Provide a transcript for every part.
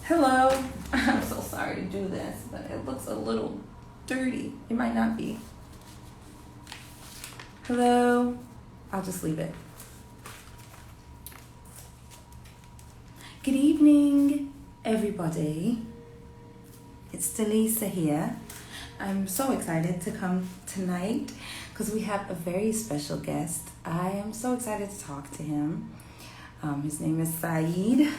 Hello. I'm so sorry to do this, but it looks a little dirty. It might not be. Hello. I'll just leave it. Good evening, everybody. It's Dileesa here. I'm so excited to come tonight because we have a very special guest. I am so excited to talk to him. His name is Saeed,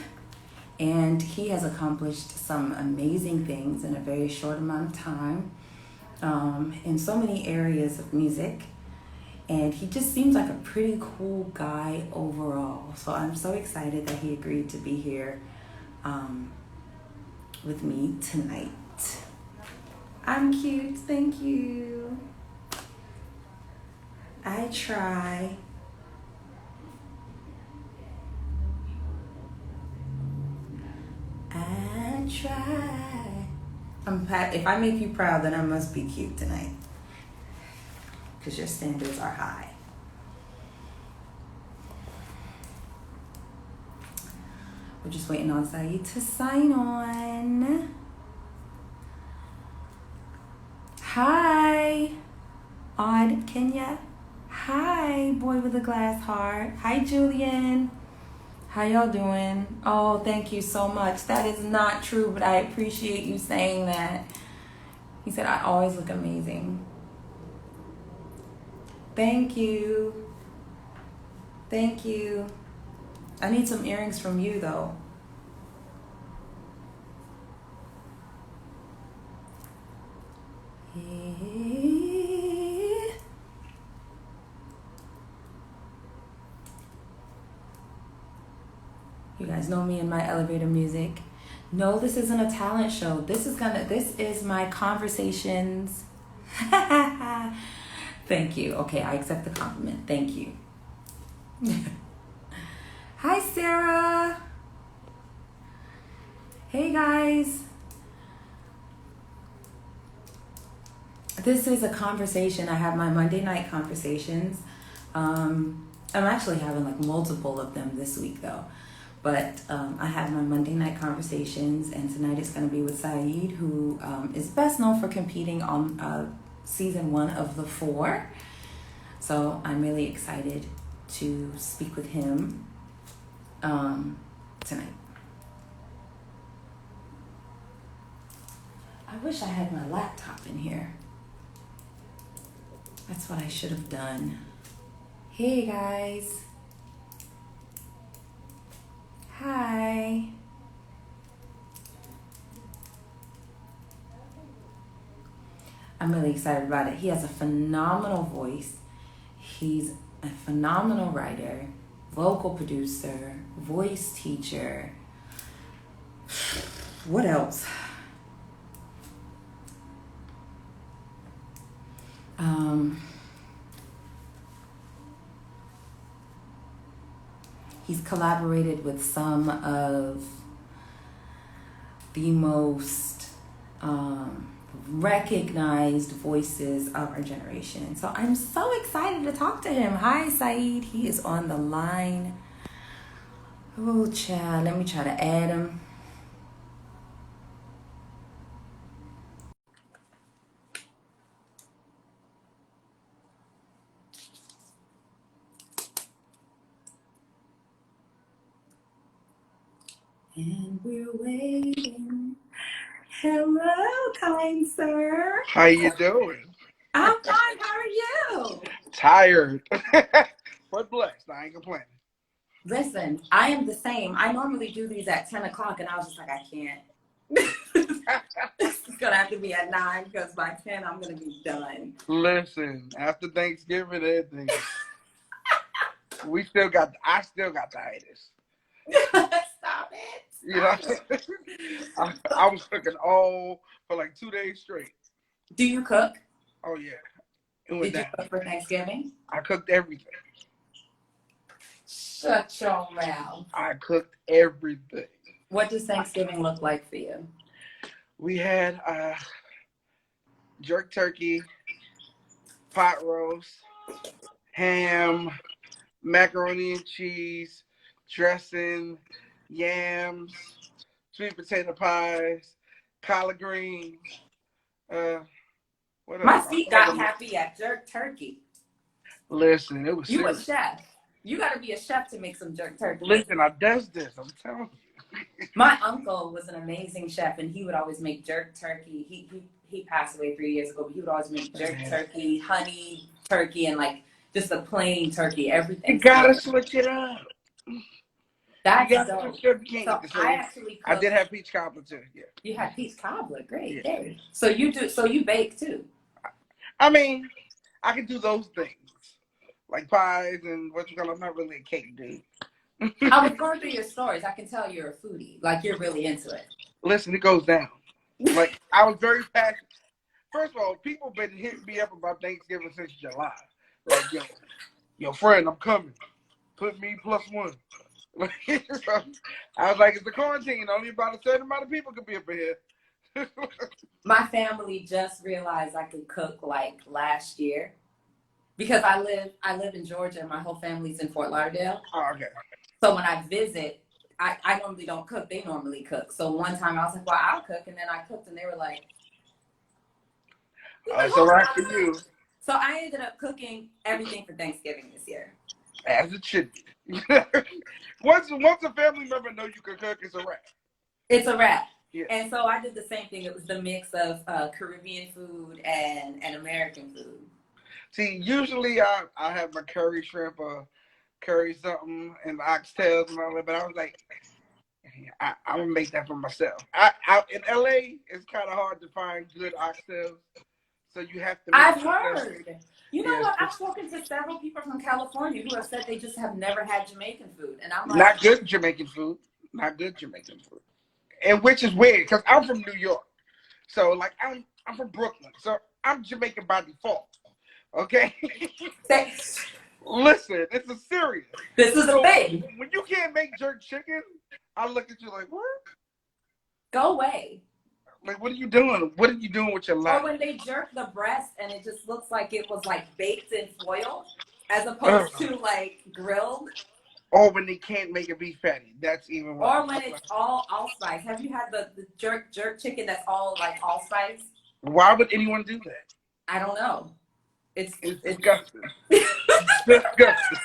and he has accomplished some amazing things in a very short amount of time in so many areas of music. And he just seems like a pretty cool guy overall. So I'm so excited that he agreed to be here with me tonight. I'm cute, thank you. I try. If I make you proud, then I must be cute tonight. Because your standards are high. We're just waiting on Saeed to sign on. Hi, Odd Kenya. Hi, boy with a glass heart. Hi, Julian. How y'all doing? Oh, thank you so much. That is not true, but I appreciate you saying that. He said, I always look amazing. Thank you. Thank you. I need some earrings from you, though. You guys know me and my elevator music. No, this isn't a talent show. This is my conversations. Thank you. Okay, I accept the compliment. Thank you. Hi, Sarah. Hey, guys. This is a conversation. I have my Monday night conversations. I'm actually having like multiple of them this week, though. But I have my Monday night conversations, and tonight it's going to be with Saeed, who is best known for competing on season 1 of The 4. So I'm really excited to speak with him tonight. I wish I had my laptop in here. That's what I should have done. Hey guys. Hi. I'm really excited about it. He has a phenomenal voice. He's a phenomenal writer, vocal producer, voice teacher. What else? He's collaborated with some of the most recognized voices of our generation. So I'm so excited to talk to him. Hi, Saeed. He is on the line. Oh, child. Let me try to add him. And we're waiting. Hello, kind sir. How you doing? I'm fine. How are you? Tired. But blessed. I ain't complaining. Listen, I am the same. I normally do these at 10 o'clock, and I was just like, I can't. It's going to have to be at 9 because by 10, I'm going to be done. Listen, after Thanksgiving, everything. I still got the itis. Stop it. You know, I was cooking all for like 2 days straight. Do you cook? Oh, yeah. Did you cook for Thanksgiving? I cooked everything. Shut your mouth. I cooked everything. What does Thanksgiving look like for you? We had jerk turkey, pot roast, ham, macaroni and cheese, dressing, yams, sweet potato pies, collard greens. What My else? feet got happy at jerk turkey. Listen, it was You serious. a chef. You got to be a chef to make some jerk turkey. Listen, I does this. I'm telling you. My uncle was an amazing chef, and he would always make jerk turkey. He passed away 3 years ago, but he would always make jerk turkey, honey turkey, and like just a plain turkey. Everything. You gotta switch it up. That's dope. So I did have peach cobbler too. Yeah. You had peach cobbler. Great. Yeah. Great. So you bake too. I mean, I can do those things. Like pies and I'm not really a cake dude. I was going through your stories. I can tell you're a foodie. Like, you're really into it. Listen, it goes down. Like, I was very passionate. First of all, people been hitting me up about Thanksgiving since July. Like, yo, friend, I'm coming. Put me +1. So, I was like, it's the quarantine. Only about a certain amount of people can be up in here. My family just realized I could cook, like, last year. Because I live in Georgia and my whole family's in Fort Lauderdale. Oh, okay. So when I visit, I normally don't cook. They normally cook. So one time I was like, well, I'll cook. And then I cooked and they were like, so right for you. So I ended up cooking everything for Thanksgiving this year. As it should be. Once a family member knows you can cook, it's a wrap. It's a wrap. Yeah. And so I did the same thing. It was the mix of Caribbean food and American food. See, usually I have my curry shrimp or curry something and oxtails and all that, but I was like, I'm gonna make that for myself. In LA, it's kind of hard to find good oxtails, so you have to. I've heard. You know what? I've spoken to several people from California who have said they just have never had Jamaican food, and I'm like, not good Jamaican food, and which is weird because I'm from New York, so like I'm from Brooklyn, so I'm Jamaican by default. Okay. Listen, it's a serious. This is a thing. When you can't make jerk chicken, I look at you like, what? Go away. Like, what are you doing? What are you doing with your life? Or when they jerk the breast and it just looks like it was like baked in foil as opposed to like grilled. Or when they can't make a beef patty. That's even worse. Or when it's all allspice. Have you had the jerk chicken that's all like allspice? Why would anyone do that? I don't know. It's disgusting. Disgusting.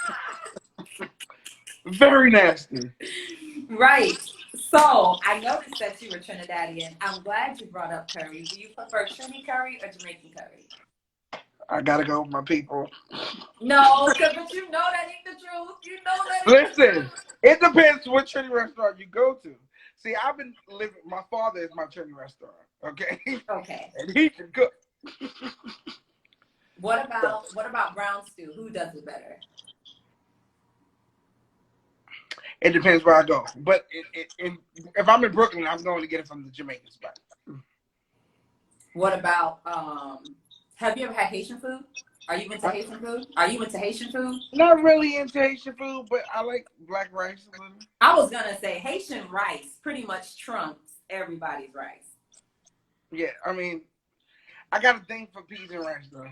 Very nasty. Right. So I noticed that you were Trinidadian. I'm glad you brought up curry. Do you prefer Trini curry or Jamaican curry? I gotta go with my people. No, but you know that ain't the truth. You know that. Listen, it depends what Trini restaurant you go to. See, I've been living. My father is my Trini restaurant. Okay. Okay. And he can cook. What about brown stew? Who does it better? It depends where I go. But if I'm in Brooklyn, I'm going to get it from the Jamaican spot. What about, have you ever had Haitian food? Are you into Haitian food? Are you into Haitian food? Not really into Haitian food, but I like black rice a little. I was going to say Haitian rice pretty much trumps everybody's rice. Yeah, I mean, I got a thing for peas and rice, though.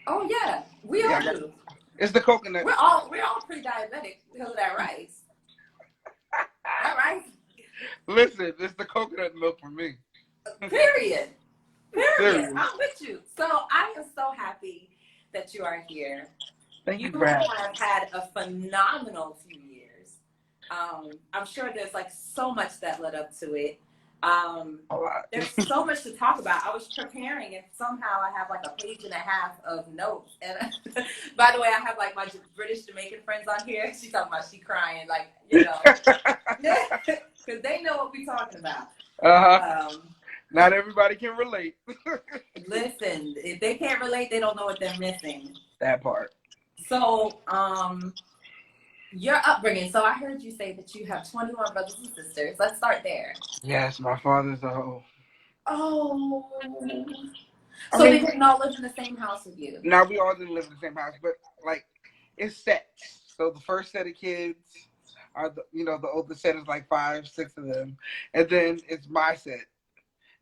Oh, yeah. We all do. It's the coconut. We're all pretty diabetic because of that rice. That rice. Listen, it's the coconut milk for me. Period. I'm with you. So I am so happy that you are here. Thank you. You have had a phenomenal few years. I'm sure there's like so much that led up to it. There's so much to talk about. I was preparing and somehow I have like a page and a half of notes. And by the way, I have like my British Jamaican friends on here. She's talking about she crying, like, you know, because they know what we're talking about. Not everybody can relate. Listen, if they can't relate, they don't know what they're missing. That part. So, your upbringing. So I heard you say that you have 21 brothers and sisters. Let's start there. Yes, my father's a hoe. Oh. So they didn't all live in the same house with you? No, we all didn't live in the same house, but like it's sets. So the first set of kids are the older set is like 5, 6 of them, and then it's my set.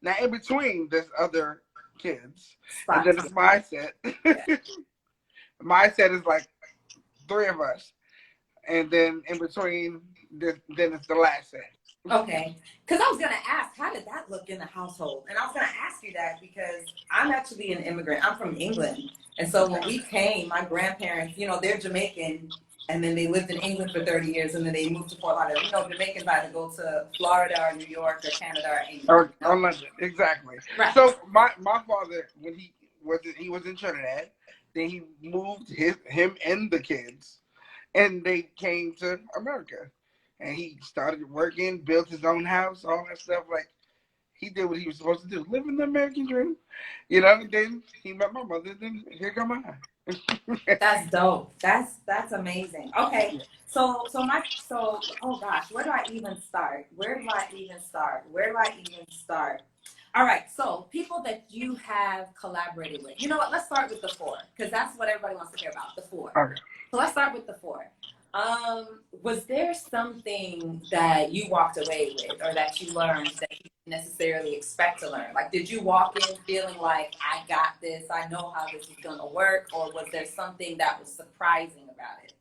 Now in between there's other kids, and then it's my set. Yeah. My set is like 3 of us. and then in between, then it's the last set. Okay, because I was gonna ask, how did that look in the household? And I was gonna ask you that because I'm actually an immigrant. I'm from England, and so when we came, my grandparents, they're Jamaican, and then they lived in England for 30 years, and then they moved to Fort Lauderdale. Jamaicans either go to Florida or New York or Canada or England. Or London, exactly. Right. So my father, when he was in Trinidad, then he moved him and the kids, and they came to America. And he started working, built his own house, all that stuff. Like, he did what he was supposed to do, living the American dream. Then he met my mother, then here come I. That's dope. That's amazing. Okay. So oh gosh, where do I even start? All right, so people that you have collaborated with. You know what? Let's start with the four, because that's what everybody wants to hear about, the four. Okay. So let's start with the four. Was there something that you walked away with or that you learned that you didn't necessarily expect to learn? Like, did you walk in feeling like, I got this, I know how this is going to work, or was there something that was surprising about it?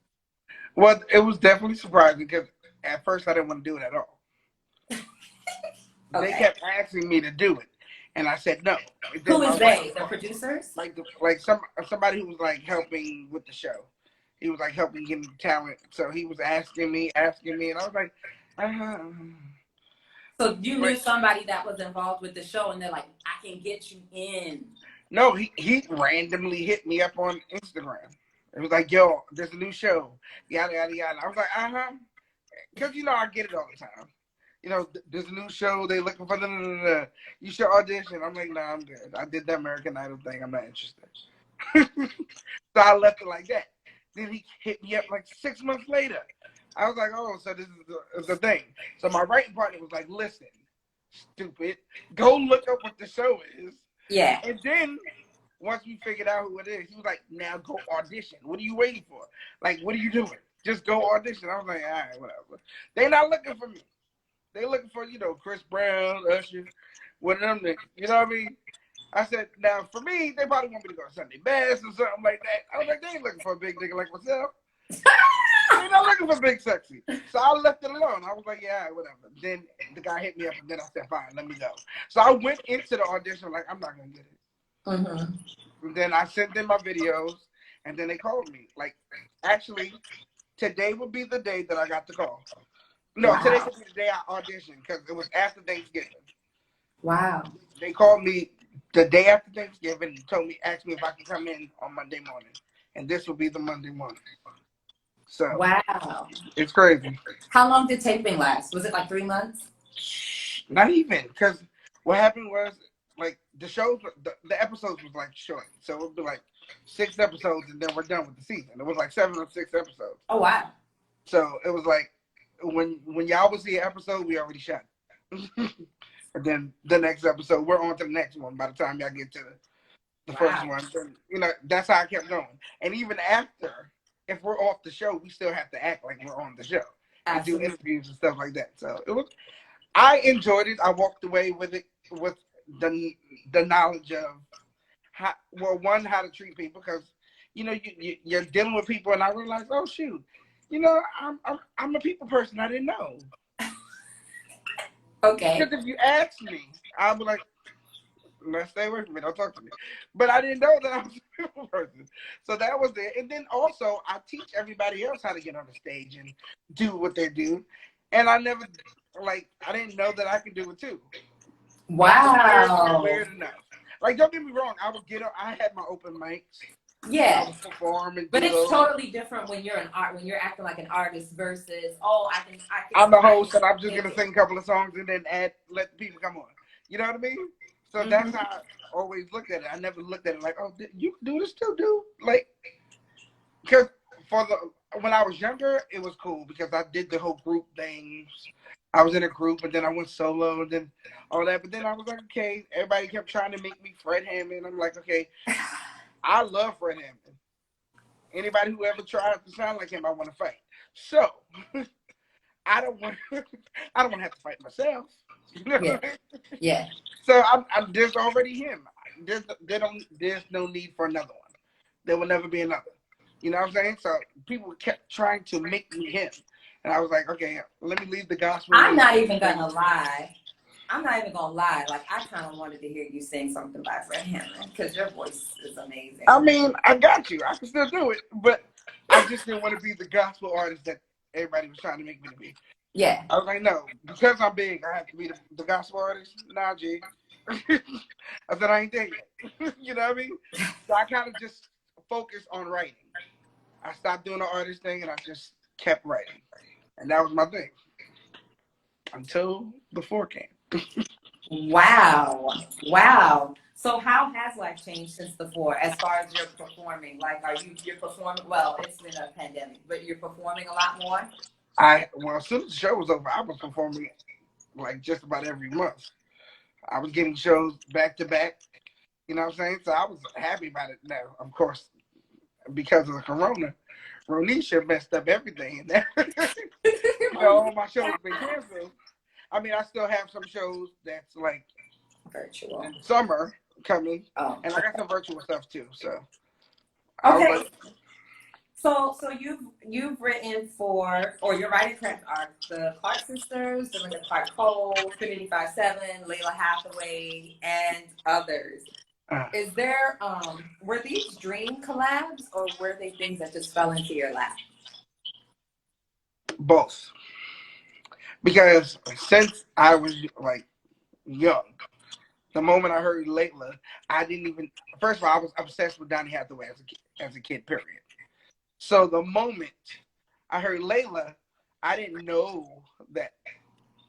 Well, it was definitely surprising because at first I didn't want to do it at all. Okay. They kept asking me to do it, and I said no. Who is they? The producers? Like somebody who was like helping with the show. He was like helping get talent, so he was asking me, and I was like, So you knew somebody that was involved with the show, and they're like, I can get you in. No, he randomly hit me up on Instagram. It was like, yo, there's a new show, yada yada yada. I was like, because I get it all the time. There's a new show. They looking for you should audition. I'm like, nah, I'm good. I did that American Idol thing. I'm not interested. So I left it like that. Then he hit me up like 6 months later. I was like, oh, so this is the thing. So my writing partner was like, listen, stupid, go look up what the show is. Yeah. And then once we figured out who it is, he was like, now go audition. What are you waiting for? Like, what are you doing? Just go audition. I was like, all right, whatever. They're not looking for me. They're looking for, Chris Brown, Usher, one of them niggas. You know what I mean? I said, now for me, they probably want me to go to Sunday Best or something like that. I was like, they ain't looking for a big nigga like myself. They're not looking for big sexy. So I left it alone. I was like, yeah, whatever. Then the guy hit me up, and then I said, fine, let me go. So I went into the audition like, I'm not going to get it. Mm-hmm. And then I sent them my videos, and then they called me. Like, actually, today would be the day that I got the call. No, wow. Today would be the day I auditioned because it was after Thanksgiving. Wow. They called me the day after Thanksgiving and asked me if I could come in on Monday morning. And this will be the Monday morning. So wow. It's crazy. How long did taping last? Was it like 3 months? Not even, because what happened was like the shows, the episodes was like short. So it would be like 6 episodes and then we're done with the season. It was like 7 or 6 episodes. Oh wow. So it was like when y'all would see an episode, we already shot. And then the next episode, we're on to the next one by the time y'all get to the first one. And, that's how I kept going. And even after, if we're off the show, we still have to act like we're on the show. Absolutely. And do interviews and stuff like that. So I enjoyed it. I walked away with it with the knowledge of how to treat people, because you're dealing with people, and I realized, oh shoot, I'm a people person. I didn't know. Okay. Because if you ask me, I'll be like, let's stay away from me. Don't talk to me. But I didn't know that I was a people person. So that was it. And then also, I teach everybody else how to get on the stage and do what they do. And I didn't know that I could do it too. Wow. Weird enough. Like, don't get me wrong. I would get up. I had my open mics. Yeah. I would perform and but it's totally different when you're acting like an artist versus, I'm the host and I'm just gonna sing a couple of songs and then let the people come on. You know what I mean? So that's how I always looked at it. I never looked at it like, oh, you do this too, dude. Like, because when I was younger, it was cool because I did the whole group things. I was in a group, and then I went solo, and then all that. But then I was like, okay, everybody kept trying to make me Fred Hammond. I'm like, okay, I love Fred Hammond. Anybody who ever tries to sound like him, I want to fight. So I don't want to have to fight myself. Yeah. So there's already him. There's no need for another one. There will never be another. You know what I'm saying? So people kept trying to make me him. And I was like, okay, let me leave the gospel. I'm not even gonna lie. Like, I kind of wanted to hear you sing something by Fred Hammond because your voice is amazing. I mean, I got you. I can still do it, but I just didn't want to be the gospel artist that everybody was trying to make me to be. Yeah. I was like, no, because I'm big, I have to be the gospel artist. Nah, G. I said, I ain't there yet. You know what I mean? So I kind of just focused on writing. I stopped doing the artist thing and I just kept writing. And that was my thing. Until the 4 came. Wow. Wow. So how has life changed since the 4 as far as you're performing? Like, you're performing, well, it's been a pandemic, but you're performing a lot more? Well, as soon as the show was over, I was performing like just about every month. I was getting shows back to back. You know what I'm saying? So I was happy about it. Now, of course, because of the corona, Ronisha messed up everything. You know, all my shows been canceled. I mean, I still have some shows that's like virtual in summer coming, and I got some virtual stuff too. So okay. So you've written for, or your writing credits are the Clark Sisters, the Clark Cole, Trinity 5-7, Lalah Hathaway, and others. Is there were these dream collabs or were they things that just fell into your lap? Both. Because since I was like young, the moment I heard Lalah, I didn't even. First of all, I was obsessed with Donny Hathaway as a kid. Period. So the moment I heard Lalah, I didn't know that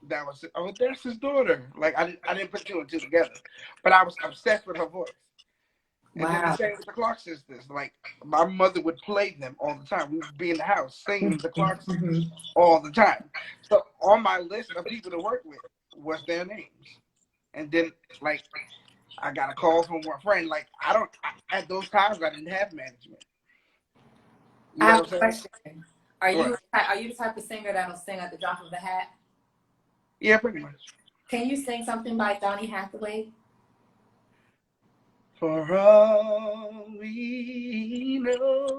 was that's his daughter. Like I didn't put 2 and 2 together, but I was obsessed with her voice. And then the same with the Clark Sisters. Like my mother would play them all the time. We would be in the house singing the Clark Sisters all the time. So on my list of people to work with was their names. And then like I got a call from one friend. Like at those times I didn't have management. You know what I'm saying? Are you the type of singer that'll sing at the drop of the hat? Yeah, pretty much. Can you sing something by Donny Hathaway? For all we know,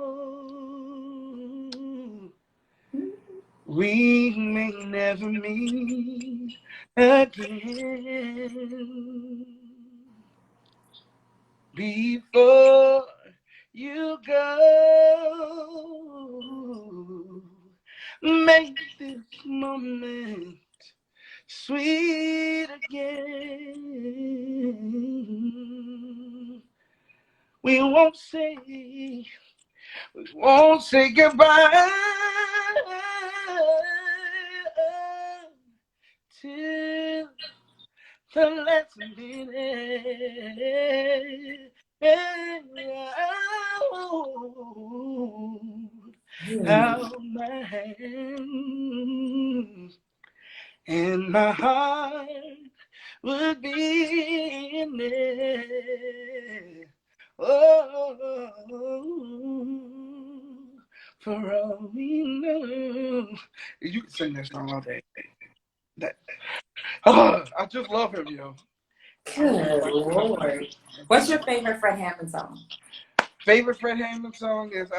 we may never meet again. Before you go, make this moment sweet again. We won't say goodbye till the last minute. Out my hands and my heart would be in there. Oh, for all we know. You can sing that song all day. I just love him, yo. Good Lord. What's your favorite Fred Hammond song? Favorite Fred Hammond song is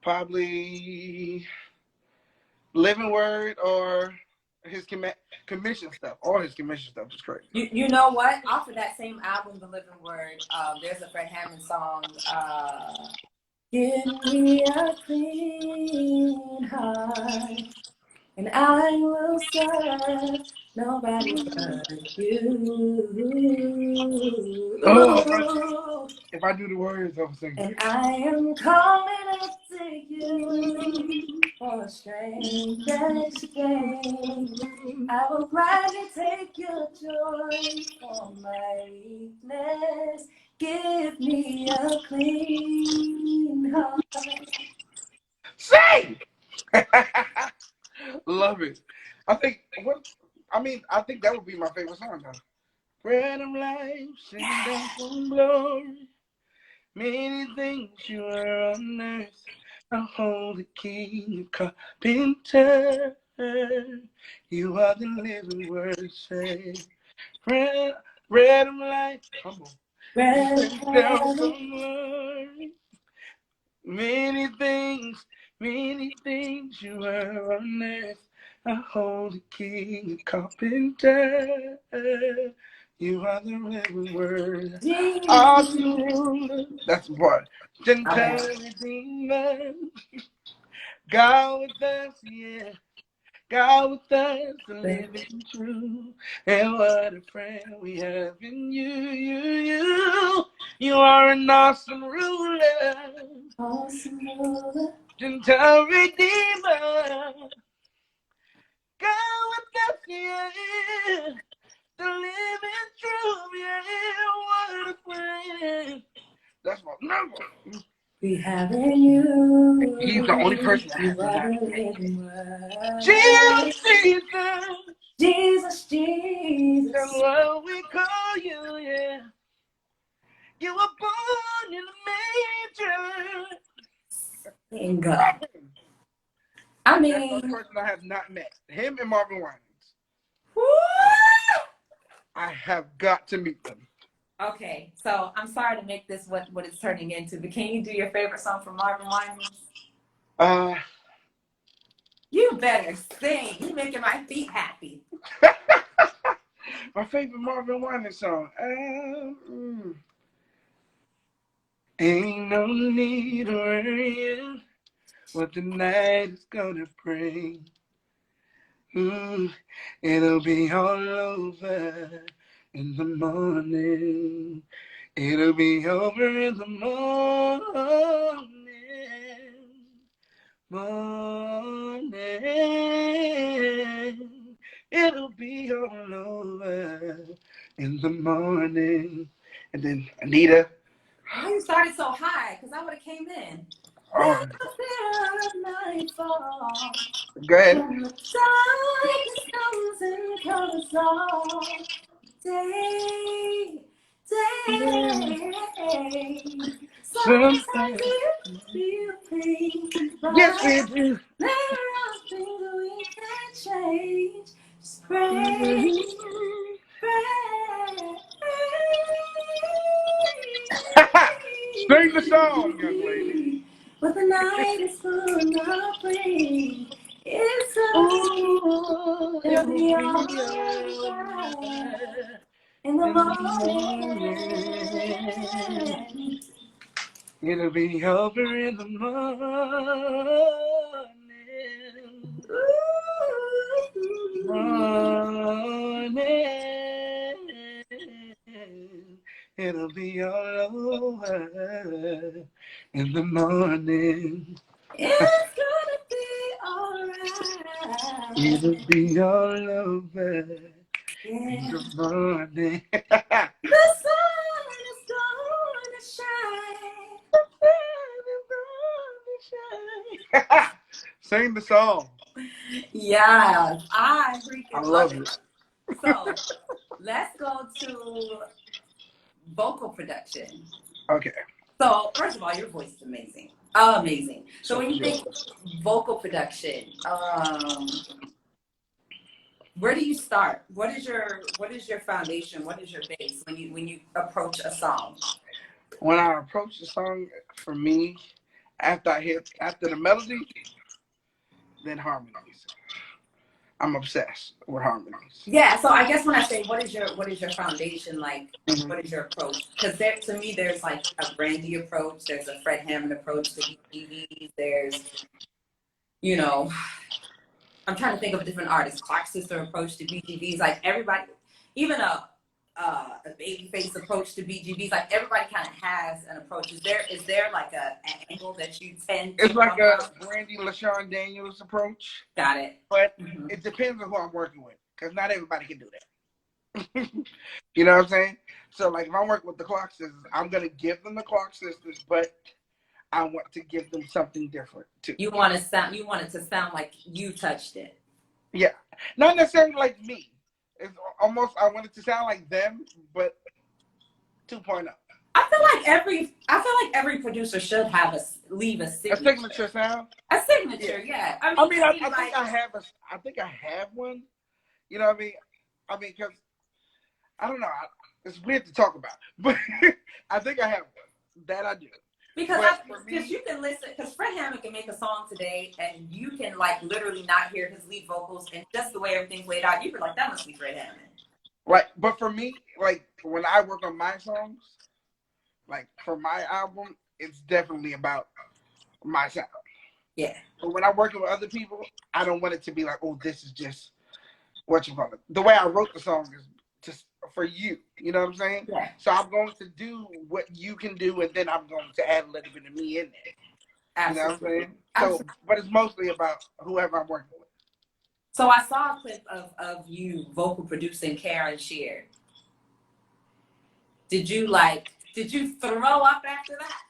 probably Living Word or his commission stuff. All his commission stuff is crazy. You know what? Off of that same album, The Living Word, there's a Fred Hammond song, Give me a clean heart and I will serve nobody but you. Oh, if I do the words, I'll sing. And I am calling up to you for a strange exchange. I will gladly take your joy for my weakness. Give me a clean heart. Sing! Love it. I think that would be my favorite song though. Bread of life, sing down from glory. Many things you are on earth. A holy king, carpenter. You are the living word, say. Bread of life, come on. Red Tell heaven. someone many things you were on earth. A holy king, a carpenter. You are the living word. Jesus. Awesome ruler. That's the part. Okay. Gentle redeemer. God with us, yeah. God with us, the living true. And what a friend we have in you. You are an awesome ruler. Awesome ruler. Gentle redeemer. God with us, yeah. The living truth, yeah. What a friend. That's my number. We have in you. He's the only person that You has are not the met. living word. Jesus. Jesus, That's Jesus. what we call you, yeah. You were born in a manger. Bingo. I That's the only mean, person I have not met. Him and Marvin Winans. woo! I have got to meet them. Okay, so I'm sorry to make this what it's turning into, but can you do your favorite song from Marvin Winans? You better sing. You're making my feet happy. My favorite Marvin Winans song. Ain't no need to worry what the night is gonna bring. It'll be all over in the morning. It'll be over in the morning. It'll be all over in the morning. And then Anita. Why you started so high? Because I would have came in. Oh, There's a fear of nightfall. go ahead. When the darkness comes and covers all day. Sometimes you feel pain, Yes, but we do. there are things we can change. Just pray, pray. Sing the song, young lady. But the night is full of rain. It's Ooh, it'll it'll be be alright in the in the morning. morning. It'll be over in the morning. It'll be all over in the morning. It's gonna be alright. It'll be all over in Yeah. the morning. The sun is gonna shine. Sing the song. Yes, I I freaking love love it. it. So let's go to vocal production. Okay. So first of all, your voice is amazing. Amazing. So when you think vocal production, where do you start? What is your foundation? What is your base when you approach a song? When I approach the song, for me, after the melody, then harmonies. I'm obsessed with harmonies. Yeah, so I guess when I say what is your foundation, like Mm-hmm. what is your approach? Because to me there's like a Brandy approach, there's a Fred Hammond approach to BGVs, there's I'm trying to think of a different artist, Clark Sister approach to BGVs, like everybody, even a Babyface approach to BGVs, like everybody kind of has an approach. Is there like an angle that you tend to It's like a from? Brandy LaShawn Daniels approach. Got it. But it depends on who I'm working with, because not everybody can do that. You know what I'm saying? So, like, if I'm working with the Clark Sisters, I'm going to give them the Clark Sisters, but I want to give them something different, too. You want it to sound like you touched it. Yeah. Not necessarily like me. It's almost, I want it to sound like them, but 2.0. I feel like every producer should have leave a signature. A signature sound? A signature, yeah. I think I have one. You know what I mean? Because I don't know. it's weird to talk about, but I think I have one. That I do. Because you can listen, because Fred Hammond can make a song today and you can like literally not hear his lead vocals, and just the way everything's laid out, you can like, that must be Fred Hammond. Right. But for me, like when I work on my songs, like for my album, it's definitely about my sound. Yeah. But when I'm working with other people, I don't want it to be like, oh, this is just what you call it. The way I wrote the song is just for you. You know what I'm saying? Yeah. So I'm going to do what you can do, and then I'm going to add a little bit of me in there. Absolutely. You know what I'm saying? Absolutely. So, but it's mostly about whoever I'm working with. So I saw a clip of you vocal producing Karen Shear. Did you throw up after that?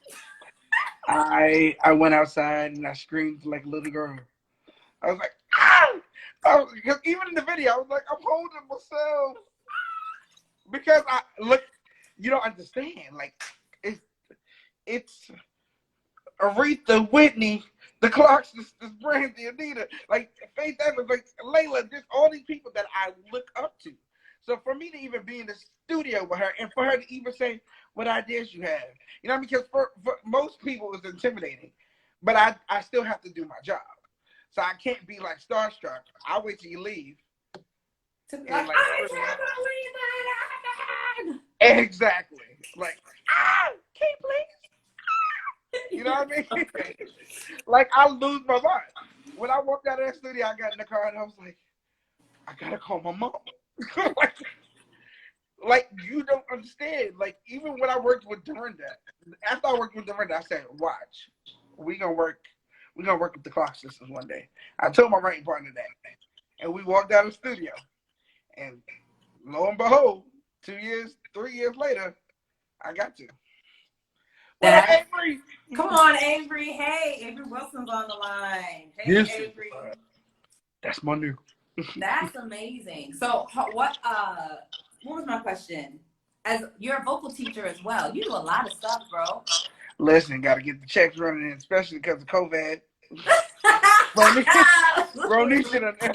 I went outside and I screamed like a little girl. I was like, ah! Because even in the video, I was like, I'm holding myself. Because you don't understand. Like, it's Aretha, Whitney, the Clarks, this Brandy, Anita, like Faith Evans, like Layla, just all these people that I look up to. So for me to even be in the studio with her, and for her to even say what ideas you have, you know, because for most people it's intimidating, but I still have to do my job. So I can't be like starstruck. I'll wait till you leave. And like, I can't believe it. Exactly. Like, can you please? You know what I mean? Like, I lose my mind. When I walked out of that studio, I got in the car and I was like, I gotta call my mom. like, you don't understand. Like, even when I worked with Dorinda, after I worked with Dorinda, I said, watch, we're gonna work with the Clark sisters one day. I told my writing partner that. And we walked out of the studio. And lo and behold, 3 years later, I got to. Well, Avery. Come on, Avery. Hey, Avery Wilson's on the line. Hey, yes, Avery. That's my new. That's amazing. So, what was my question? As you're a vocal teacher as well, you do a lot of stuff, bro. Listen, got to get the checks running in, especially because of COVID. Ronisha,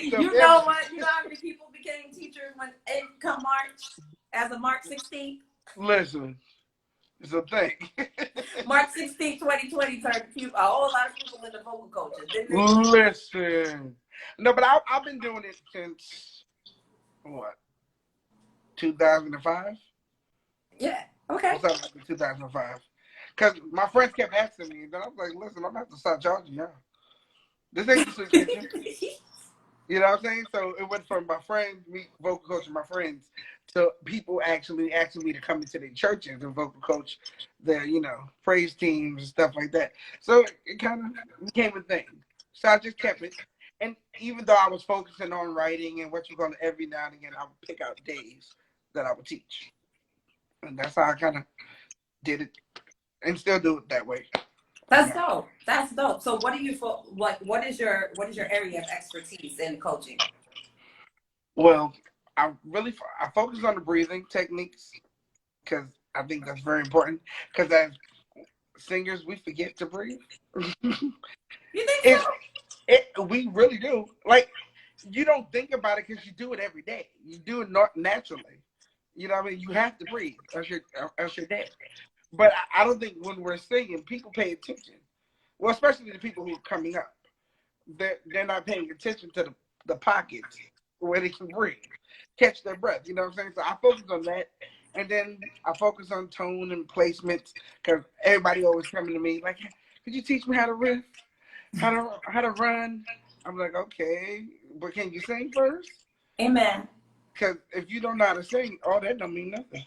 you know what? You know how many people became teachers when it come March, as of March 16th? Listen, it's a thing. March 16th, 2020 turned a whole lot of people into vocal coaches, didn't they? Listen. No, but I've been doing it since, what, 2005? Yeah, okay. Something like 2005. Because my friends kept asking me, and I was like, listen, I'm going to have to start charging y'all. This ain't the subscription. You know what I'm saying? So it went from my friends, me, vocal coach, and my friends, to people actually asking me to come into their churches and vocal coach their, praise teams and stuff like that. So it kind of became a thing. So I just kept it. And even though I was focusing on writing and every now and again, I would pick out days that I would teach. And that's how I kind of did it and still do it that way. That's dope. That's dope. So what do you what is your area of expertise in coaching? Well, I focus on the breathing techniques because I think that's very important. Because as singers, we forget to breathe. You think so? We really do. Like, you don't think about it because you do it every day. You do it not naturally. You know what I mean? You have to breathe, else you're dead. But I don't think when we're singing, people pay attention. Well, especially the people who are coming up. They're not paying attention to the pockets where they can breathe, catch their breath. You know what I'm saying? So I focus on that. And then I focus on tone and placements because everybody always coming to me like, could you teach me how to riff? How to run? I'm like, okay, but can you sing first? Amen. Because if you don't know how to sing, all that don't mean nothing.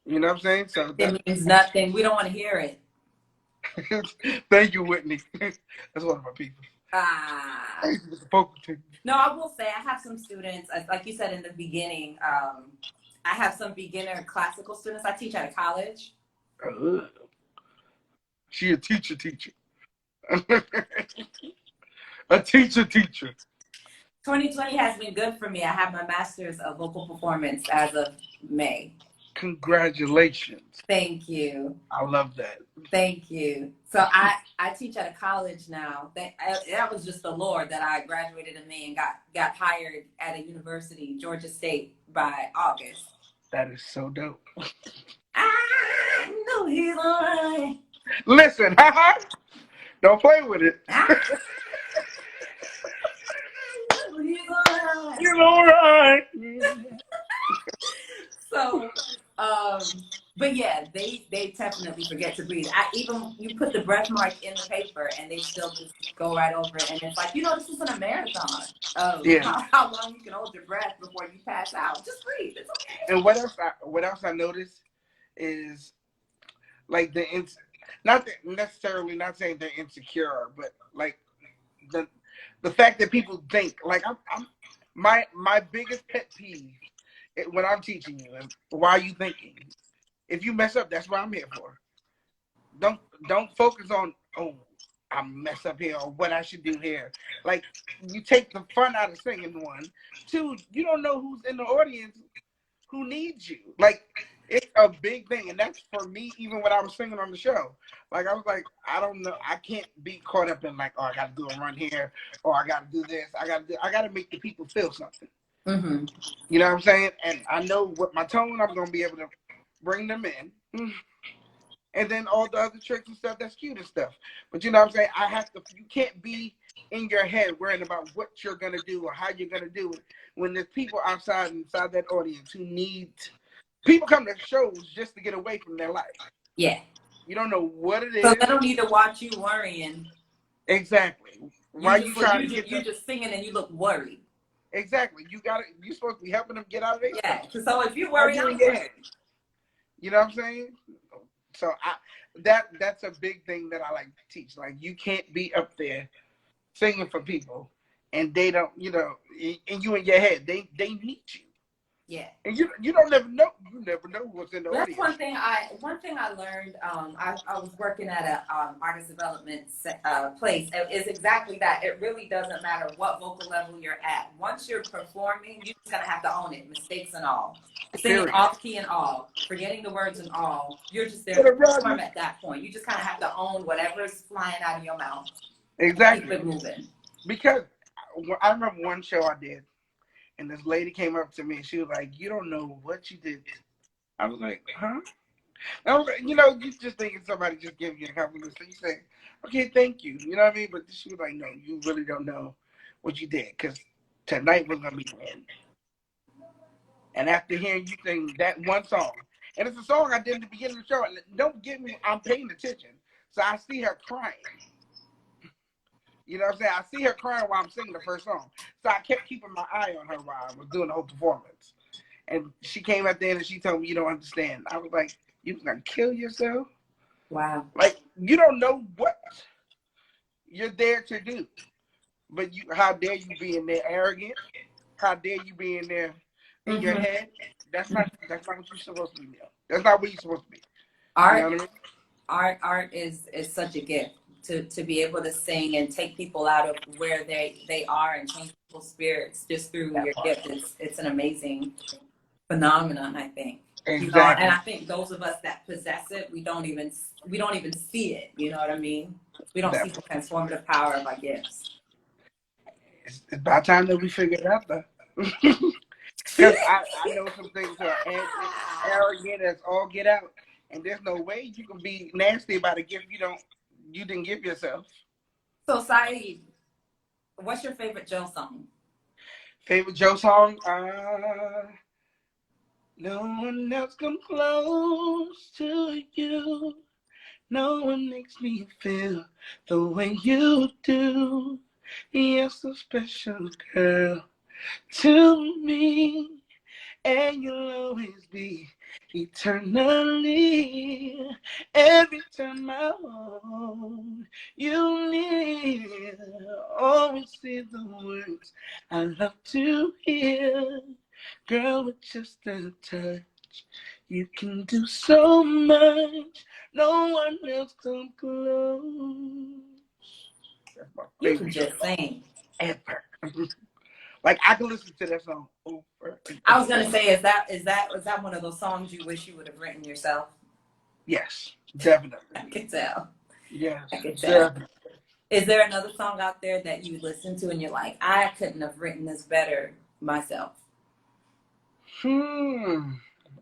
You know what I'm saying? So it means nothing. We don't want to hear it. Thank you, Whitney. That's one of my people. No, I will say I have some students, like you said in the beginning, I have some beginner classical students I teach at a college. She a teacher. A teacher. 2020 has been good for me. I have my master's of vocal performance as of May. Congratulations. Thank you. I love that. Thank you. So I teach at a college now. That was just the Lord that I graduated in May and got hired at a university, Georgia State, by August. That is so dope. I know he's alright. Listen, don't play with it. He's alright. You're alright. So, but yeah, they definitely forget to breathe. Even you put the breath mark in the paper, and they still just go right over it. And it's like, this isn't a marathon of how long you can hold your breath before you pass out. Just breathe. It's okay. And what else I noticed is like not saying they're insecure, but like the fact that people think like I'm my biggest pet peeve when I'm teaching you is why are you thinking? If you mess up, that's what I'm here for. Don't focus on I mess up here or what I should do here. Like you take the fun out of singing. 1, 2, you don't know who's in the audience who needs you. Like it's a big thing, and that's for me. Even when I was singing on the show, like I was like, I don't know, I can't be caught up in like, I got to do a run here, or I got to do this. I got to make the people feel something. Mm-hmm. You know what I'm saying? And I know with my tone, I'm gonna be able to bring them in. And then all the other tricks and stuff, that's cute and stuff. But you know what I'm saying? You can't be in your head worrying about what you're going to do or how you're going to do it when there's people inside that audience who people come to shows just to get away from their life. Yeah. You don't know what it is. So they don't need to watch you worrying. Exactly. You're just singing and you look worried. Exactly. You're supposed to be helping them get out of it. Yeah. So if you worry, I'm worried. You know what I'm saying? So that's a big thing that I like to teach. Like you can't be up there singing for people and they don't, and you in your head, they need you. Yeah. And you don't never know. You never know what's in the audience. That's one thing I learned. I was working at a artist development place. Is exactly that. It really doesn't matter what vocal level you're at. Once you're performing, you're just gonna have to own it, mistakes and all, singing off key and all, forgetting the words and all. You're just there to perform at that point. You just kind of have to own whatever's flying out of your mouth. Exactly. Keep it moving. Because I remember one show I did. And this lady came up to me and she was like, "You don't know what you did." I was like, "Huh?" And I was like, you just thinking somebody just giving you a compliment. So you say, "Okay, thank you." You know what I mean? But she was like, "No, you really don't know what you did because tonight was going to be the end." And after hearing you sing that one song, and it's a song I did at the beginning of the show, and don't get me, I'm paying attention. So I see her crying. You know what I'm saying? I see her crying while I'm singing the first song. So I kept keeping my eye on her while I was doing the whole performance. And she came at the end and she told me, "You don't understand." I was like, "You gonna kill yourself?" Wow. Like, you don't know what you're there to do. But how dare you be in there arrogant? How dare you be in there in your head? That's not what you're supposed to be doing. That's not what you're supposed to be. Art, you know what I mean? art is such a gift. To be able to sing and take people out of where they are and change people's spirits just through your gift. It's an amazing phenomenon, I think. Exactly. And I think those of us that possess it, we don't even see it. You know what I mean? We don't see the transformative power of our gifts. It's about time that we figure it out, though. Because I know some things are arrogant as all get out, and there's no way you can be nasty about a gift you didn't give yourself. So, Saeed, what's your favorite Joe song? Favorite Joe song? No one else come close to you. No one makes me feel the way you do. You're so special, girl, to me. And you'll always be eternally. Every time I hold you near, always say the words I love to hear. Girl, with just a touch, you can do so much. No one else come close. That's my favorite. You can just sing. Ever. Like I can listen to that song over. I was gonna say, is that one of those songs you wish you would have written yourself? Yes, definitely. I can tell. Yes, I can tell. definitely. Is there another song out there that you listen to and you're like, I couldn't have written this better myself?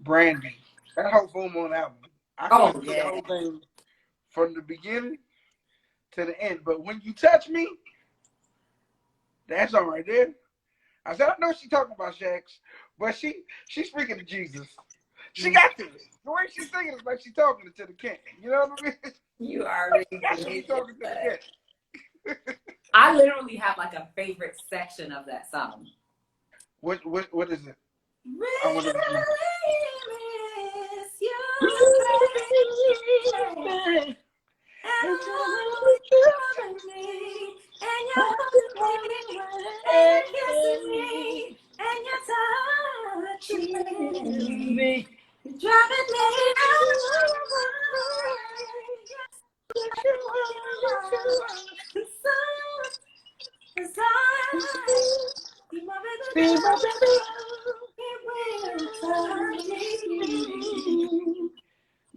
Brandy. That whole Full Moon album. I can Oh listen to the yeah. whole thing from the beginning to the end. But When You Touch Me, that song right there. I said, I know she's talking about Shax, but she's speaking to Jesus. She got this. The way she's singing is like she's talking to the king. You know what I mean? You already She's talking to the king. I literally have like a favorite section of that song. What is it? I want to miss you. And you're kissing me, and you're touching me, you're driving me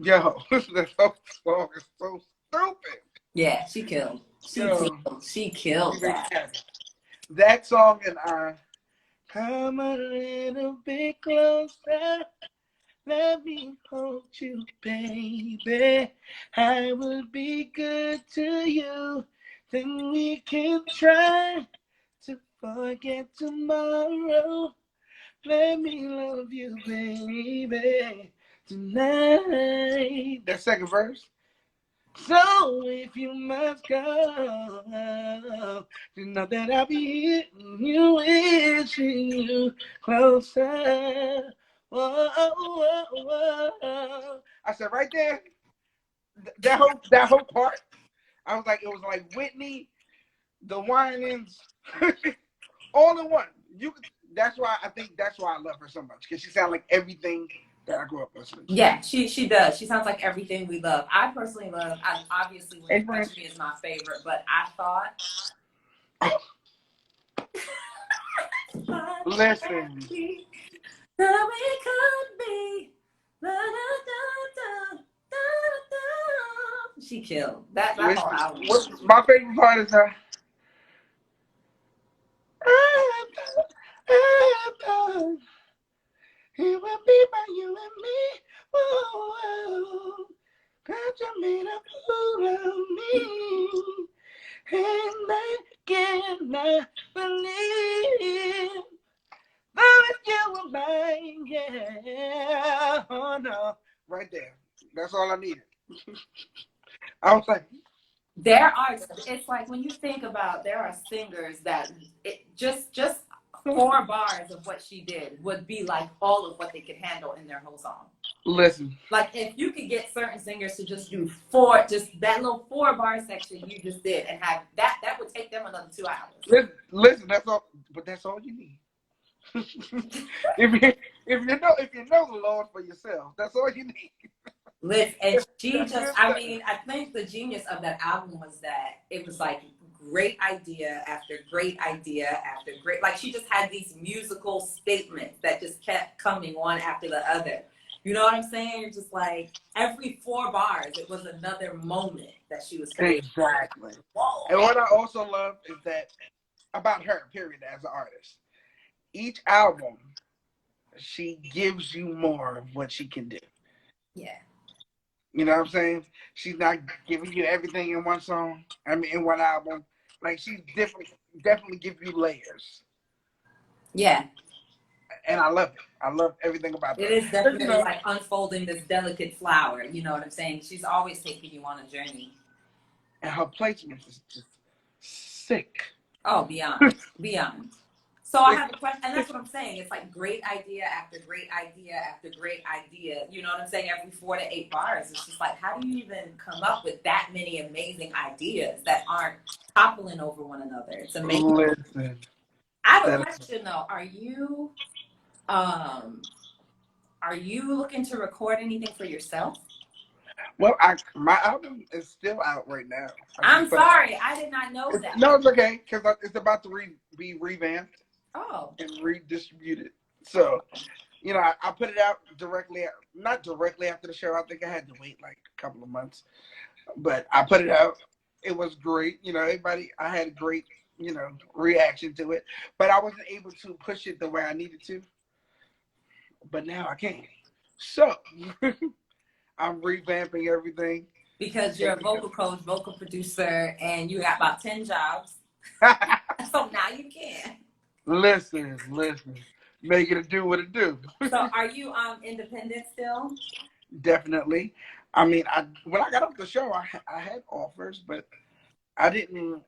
Yo, that song is so stupid. Yeah, she killed. She killed that. That song and come a little bit closer. Let me hold you, baby. I will be good to you. Then we can try to forget tomorrow. Let me love you, baby, tonight. That second verse. So if you must go, you know that I'll be hitting you, wishing you closer. Whoa, whoa, whoa. I said right there, that whole part, I was like, it was like Whitney, the whinings, all in one. That's why I love her so much, because she sounds like everything that I grew up listening to. Yeah, she does. She sounds like everything we love. I personally love, obviously When You Touch Me is my favorite, but I thought listen. That we could be. She killed. That whole album. My favorite part is her. It will be by you and me. Whoa, cause you made a fool of me. And I cannot believe that you were mine. Yeah. Oh no. Right there. That's all I needed. I was like, It's like when you think about, there are singers that just 4 bars of what she did would be like all of what they could handle in their whole song. Listen. Like if you could get certain singers to just do 4, just that little 4-bar section you just did, and have that would take them another 2 hours. Listen, that's all, but that's all you need. if you know the Lord for yourself, that's all you need. Listen, and she just, I mean, I think the genius of that album was that it was like great idea after great idea after great, like she just had these musical statements that just kept coming one after the other. You know what I'm saying? You're just like, every 4 bars, it was another moment that she was creating. Exactly. Whoa. And what I also love is that, about her, period, as an artist, each album, she gives you more of what she can do. Yeah. You know what I'm saying? She's not giving you everything in one song. I mean, in one album. Like, she's definitely give you layers. Yeah. And I love it. I love everything about that. It is definitely like unfolding this delicate flower. You know what I'm saying? She's always taking you on a journey. And her placement is just sick. Oh, beyond. So I have a question, and that's what I'm saying. It's like great idea after great idea after great idea. You know what I'm saying? Every 4 to 8 bars. It's just like, how do you even come up with that many amazing ideas that aren't toppling over one another? It's amazing. Listen. I have a question though. Are you looking to record anything for yourself? Well, my album is still out right now. I'm sorry, I did not know that. No, it's okay, because it's about to be revamped. Oh. And redistributed. So, you know, I put it out not directly after the show. I think I had to wait like a couple of months. But I put it out. It was great. You know, I had a great, you know, reaction to it. But I wasn't able to push it the way I needed to. But now I can. So I'm revamping everything. Because you're a vocal coach, vocal producer, and you got about 10 jobs. So now you can. Listen. Make it do what it do. So are you independent still? Definitely. I mean, when I got off the show, I had offers, but I didn't.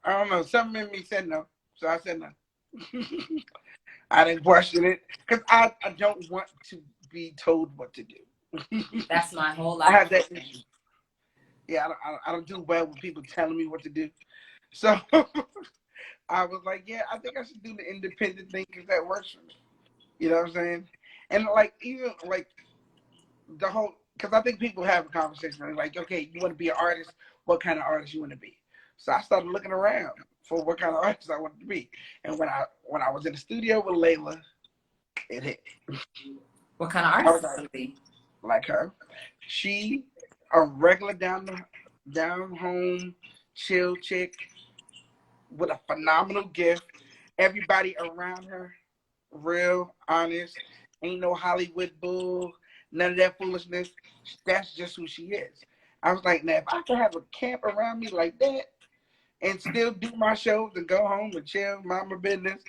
I don't know. Something in me said no, so I said no. I didn't question it because I don't want to be told what to do. That's my whole life. I had that issue. Yeah, I don't do well with people telling me what to do. So I was like, yeah, I think I should do the independent thing because that works for me. You know what I'm saying? And like even like the whole, because I think people have a conversation like, okay, you want to be an artist? What kind of artist you want to be? So I started looking around for what kind of artist I wanted to be. And when I was in the studio with Lalah, it hit. What kind of artist was I be? Like her. She a regular down home chill chick with a phenomenal gift. Everybody around her, real, honest, ain't no Hollywood bull, none of that foolishness. That's just who she is. I was like, now if I could have a camp around me like that and still do my shows and go home and chill, mind my business,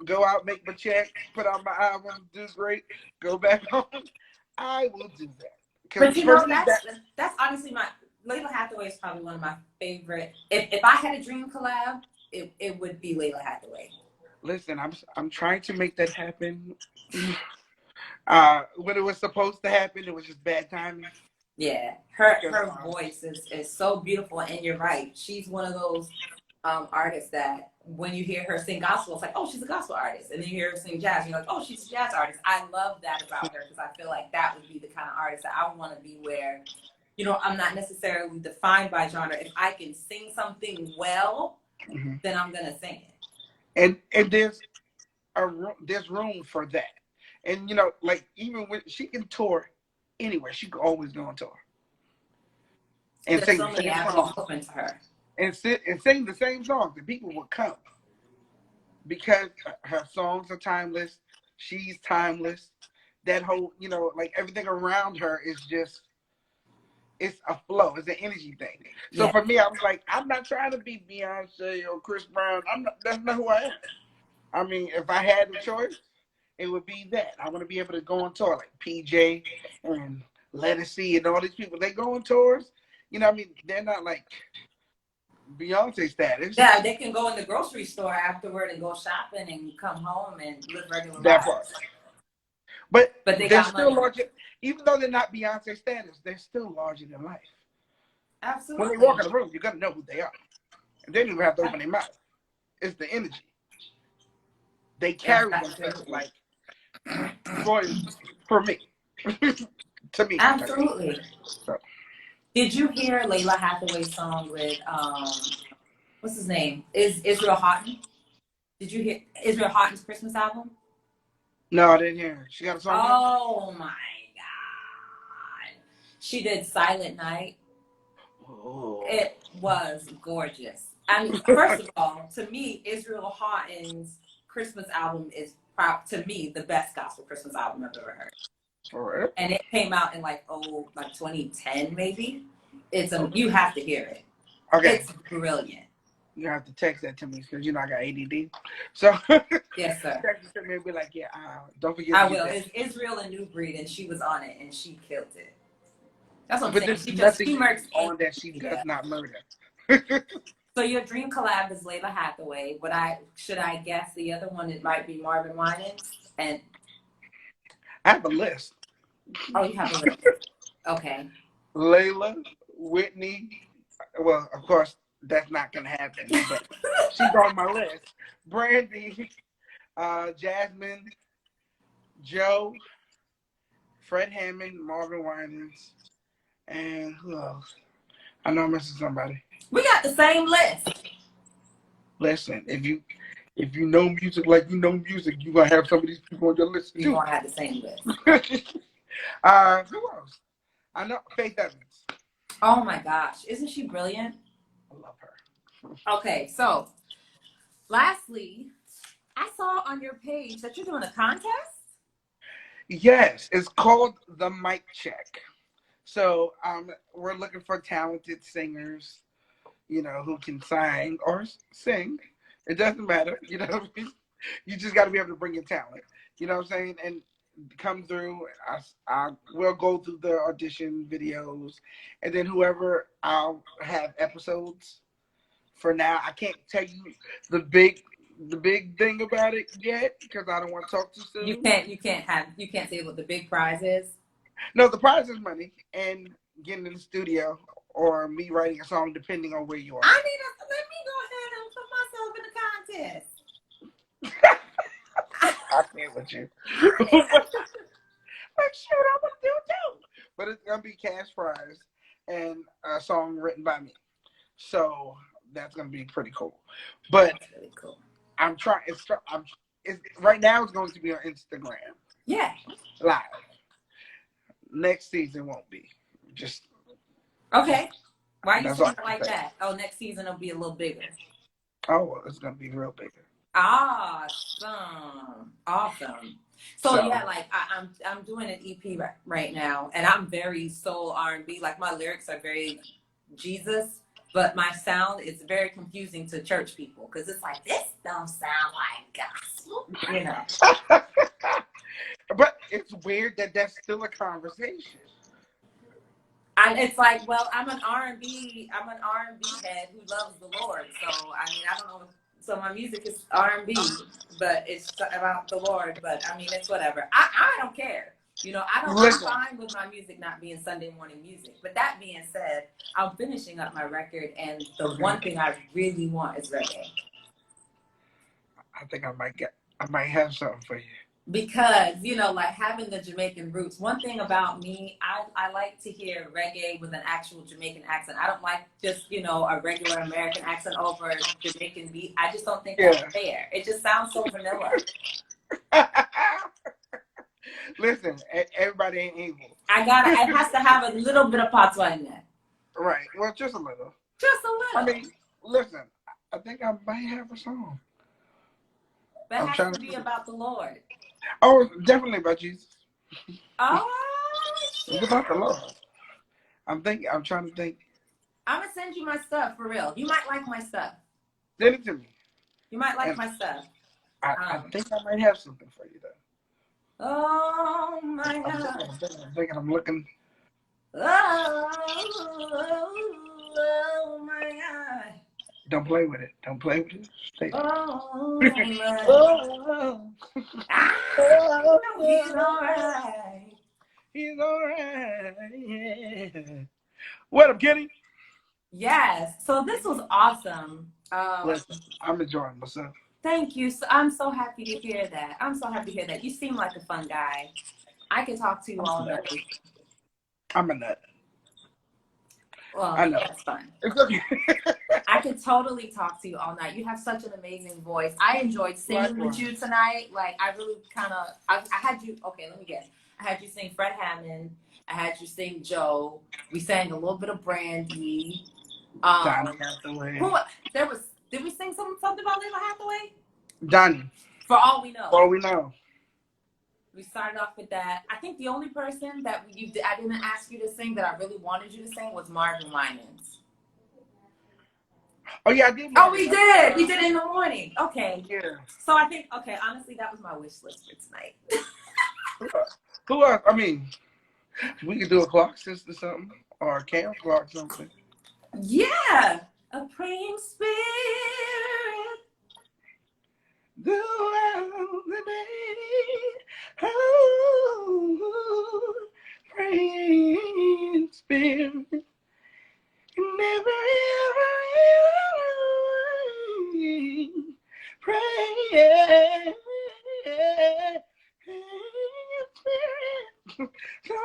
go out, make my check, put out my album, do great, go back home, I will do that. But you know, that's honestly Lalah Hathaway is probably one of my favorite. If I had a dream collab, it would be Lalah Hathaway. Listen, I'm trying to make that happen. When it was supposed to happen, it was just bad timing. Yeah, her voice is so beautiful, and you're right. She's one of those artists that when you hear her sing gospel, it's like, oh, she's a gospel artist, and then you hear her sing jazz, and you're like, oh, she's a jazz artist. I love that about her because I feel like that would be the kind of artist that I want to be. Where, you know, I'm not necessarily defined by genre. If I can sing something well, then I'm gonna sing it. And there's room for that. And you know, like even when she can tour anywhere, she could always go on tour. And there's so many avenues open to her. And sing the same songs, and people will come because her songs are timeless. She's timeless. That whole, you know, like everything around her is just, it's a flow. It's an energy thing. So for me, I was like, I'm not trying to be Beyonce or Chris Brown. That's not who I am. I mean, if I had the choice, it would be that. I want to be able to go on tour like PJ and Let It See and all these people. They go on tours. You know what I mean? They're not like Beyonce status. Yeah, they can go in the grocery store afterward and go shopping and come home and live regular lives. Part. But they're still larger. Even though they're not Beyonce status, they're still larger than life. Absolutely. When they walk in the room, you're gonna know who they are. And they don't even have to open their mouth. It's the energy. They carry themselves like royalty for me. To me. Absolutely. So. Did you hear Lalah Hathaway's song with what's his name? Is Israel Haughton? Did you hear Israel Haughton's Christmas album? No, I didn't hear. She got a song. Oh my God! She did Silent Night. Oh. It was gorgeous. I mean, first of all, to me, Israel Haughton's Christmas album is to me the best gospel Christmas album I've ever heard. Right. And it came out in like 2010 maybe. It's you have to hear it. Okay. It's brilliant. You have to text that to me because you know I got ADD. So yes, sir. Text it to me and be like, yeah, don't forget. I will. It's Israel and New Breed, and she was on it, and she killed it. That's what I'm saying. She just on that she does not murder. So your dream collab is Lalah Hathaway. Should I guess the other one? It might be Marvin Winans. And I have a list. Oh, you have a list. Okay. Lalah, Whitney. Well, of course, that's not gonna happen. But she's on my list. Brandy, Jasmine, Joe, Fred Hammond, Marvin Winans, and who else? I know I'm missing somebody. We got the same list. Listen, if you know music like you know music, you're gonna have some of these people on your list too. You're gonna have the same list. Who else? I know Faith Evans. Oh my gosh, isn't she brilliant? I love her. Okay, so lastly, I saw on your page that you're doing a contest. Yes, it's called the Mic Check. So we're looking for talented singers, who can sing or sing. It doesn't matter, what I mean? You just got to be able to bring your talent, you know what I'm saying? And come through. I will go through the audition videos, and then whoever I'll have episodes. For now, I can't tell you the big thing about it yet because I don't want to talk too soon. You can't say what the big prize is. No, the prize is money and getting in the studio or me writing a song depending on where you are. Let me go ahead and put myself in the contest. I can't with you. Like, shoot, I want to do it too. But it's gonna be cash prize and a song written by me. So that's gonna be pretty cool. But that's really cool. I'm trying. Right now it's going to be on Instagram. Yeah. Live. Next season won't be. Just okay. Why you saying it like that? Oh, next season will be a little bigger. Oh, well, it's gonna be real bigger. Awesome. So yeah, like I'm doing an EP right now, and I'm very soul R&B. Like my lyrics are very Jesus, but my sound is very confusing to church people because it's like this don't sound like gospel, But it's weird that that's still a conversation. It's like, well, I'm an R&B head who loves the Lord. So I mean, I don't know. So my music is R&B, but it's about the Lord. But I mean, it's whatever. I don't care. I'm fine with my music not being Sunday morning music. But that being said, I'm finishing up my record, and the one thing I really want is reggae. I think I might have something for you. Because, like having the Jamaican roots, one thing about me, I like to hear reggae with an actual Jamaican accent. I don't like just, a regular American accent over a Jamaican beat. I just don't think that's fair. It just sounds so vanilla. Listen, everybody ain't able. It has to have a little bit of patois in there. Right. Well, just a little. Just a little. I mean, listen, I think I might have a song. That has to be about the Lord. Oh, definitely about Jesus. Oh, it's about the Lord. I'm trying to think. I'm going to send you my stuff, for real. You might like my stuff. Send it to me. You might like my stuff. I think I might have something for you, though. Oh, my God. I'm thinking I'm looking. Oh, my God. Don't play with it. Don't play with it. Stay. Oh, my God. He's all right. He's all right. Yeah. What up, Kenny? Yes. So this was awesome. Listen, I'm enjoying myself. Thank you. So I'm so happy to hear that. You seem like a fun guy. I can talk to you all night. I'm a nut. Well, I know. that's fine. It's okay. I could totally talk to you all night. You have such an amazing voice. I enjoyed singing with you tonight. Like, I really I had you, okay, let me guess. I had you sing Fred Hammond. I had you sing Joe. We sang a little bit of Brandy. Lalah Hathaway. Did we sing something about Lalah Hathaway? Donnie. For all we know. For all we know. We started off with that. I think the only person that I didn't ask you to sing that I really wanted you to sing was Marvin Winans. Oh, yeah, I did. Oh, we did. We did it in the morning. Okay. Yeah. So I think, honestly, that was my wish list for tonight. Who else? I mean, we could do a clock system or something, or a camp clock or something. Yeah. A praying spirit. Throughout the day, oh, praying spirit, never praying spirit, so I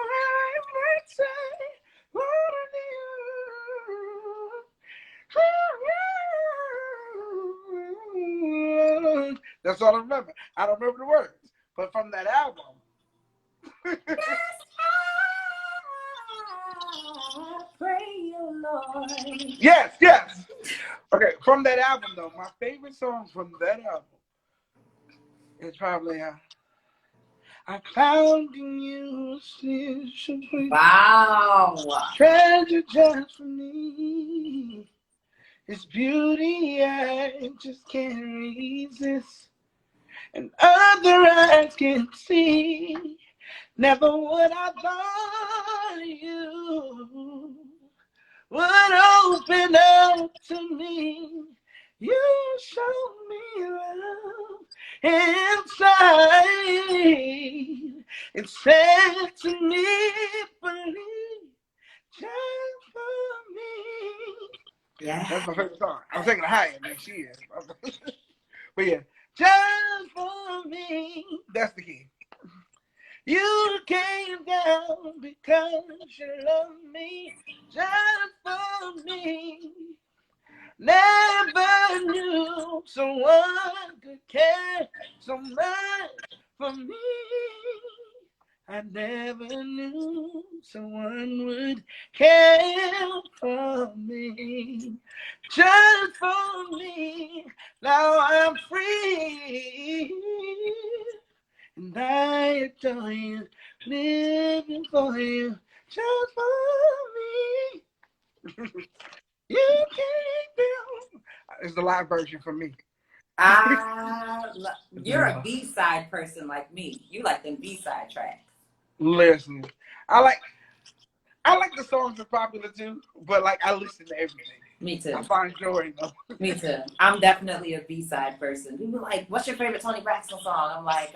might say, Lord, that's all I remember. I don't remember the words, but from that album. Pray, oh Lord. Yes, yes. Okay, from that album though, my favorite songs from that album is probably I found in you a special Wow. treasure just for me. It's beauty I just can't resist, and other eyes can see. Never would I thought you would open up to me. You showed me love inside. It said to me, believe just for me. Yeah. That's my favorite song. I'm singing higher than she is. But yeah, just for me. That's the key. You came down because you love me, just for me. Never knew someone could care so much for me. I never knew someone would care for me, just for me. Now I'm free, and I adore you, living for you, just for me. You can't do. It's the live version for me. You're a B-side person like me. You like them B-side tracks. Listen, I like the songs that's popular too, but like I listen to everything. Me too. I find joy in them. Me too. I'm definitely a B-side person. People are like, what's your favorite Tony Braxton song? I'm like,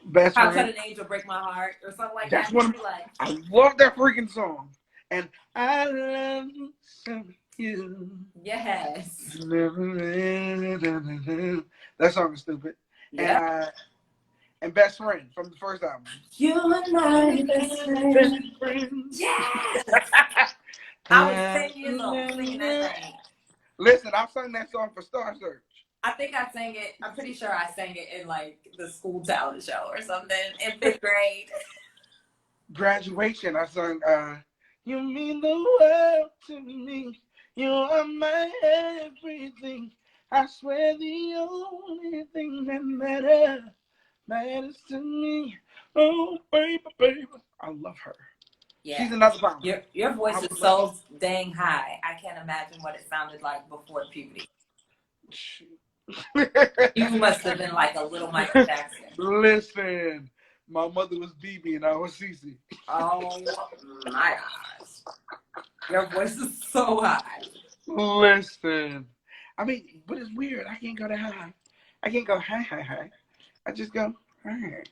Best How Friend. Could an Angel Break My Heart? Or something like That's that. one. I love that freaking song. And I love you. Yes. That song is stupid. Yeah. And Best Friend from the first album. You and my best friend. Yes. I was 10 years old singing that thing. Listen, I sung that song for Star Search. I think I sang it. I'm pretty sure I sang it in like the school talent show or something in 5th grade. Graduation, I sung You Mean the World to Me. You are my everything. I swear the only thing that matters to me. Oh, baby, baby. I love her. Yeah. She's another problem. Your voice is so dang high. I can't imagine what it sounded like before puberty. You must have been like a little Michael Jackson. Listen, my mother was BB and I was CC. Oh my gosh. Your voice is so high. Listen. I mean, but it's weird. I can't go that high. I can't go high. I just go high.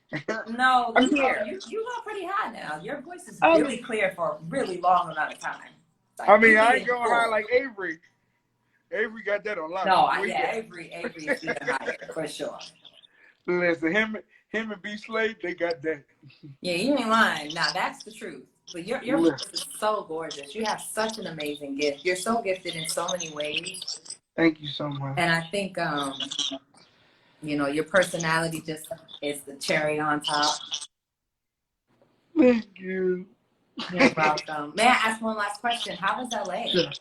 No, you go pretty high now. Your voice is really clear for a really long amount of time. Like, I mean, I ain't going high like Avery. Avery got that on lock. No, Avery is even higher for sure. Listen, him and B Slade, they got that. Yeah, you ain't lying. Now that's the truth. But your voice is so gorgeous. You have such an amazing gift. You're so gifted in so many ways. Thank you so much. And I think your personality just is the cherry on top. Thank you. You're welcome. May I ask one last question? How was LA? Sure.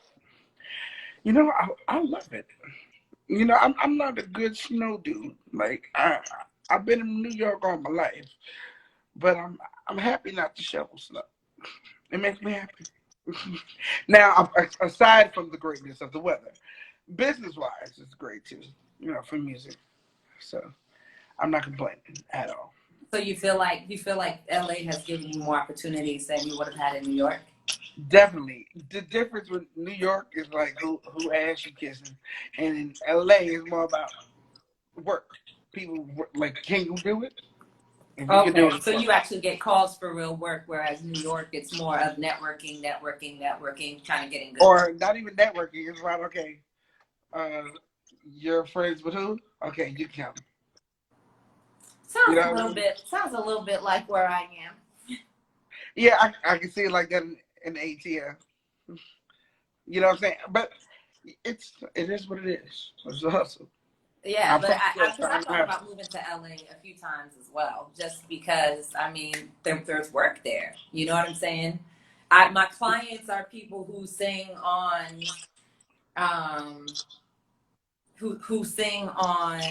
I love it. I'm not a good snow dude. Like I've been in New York all my life, but I'm happy not to shovel snow. It makes me happy. Now, aside from the greatness of the weather, business-wise, it's great too. For music. So I'm not complaining at all. So you feel like LA has given you more opportunities than you would have had in New York? Definitely. The difference with New York is like who ass you kissing, and in LA is more about work. People like, can you do it? Okay, so you actually get calls for real work, whereas New York, it's more of networking, trying to get in good. Or not even networking. It's about, okay, you're friends with who? Okay, you come. Sounds a little bit like where I am. Yeah, I can see it like that in the ATL. You know what I'm saying? But it is what it is. It's a hustle. Yeah, but I thought about moving to LA a few times as well, just because, I mean, there's work there. You know what I'm saying? My clients are people who sing on who sing on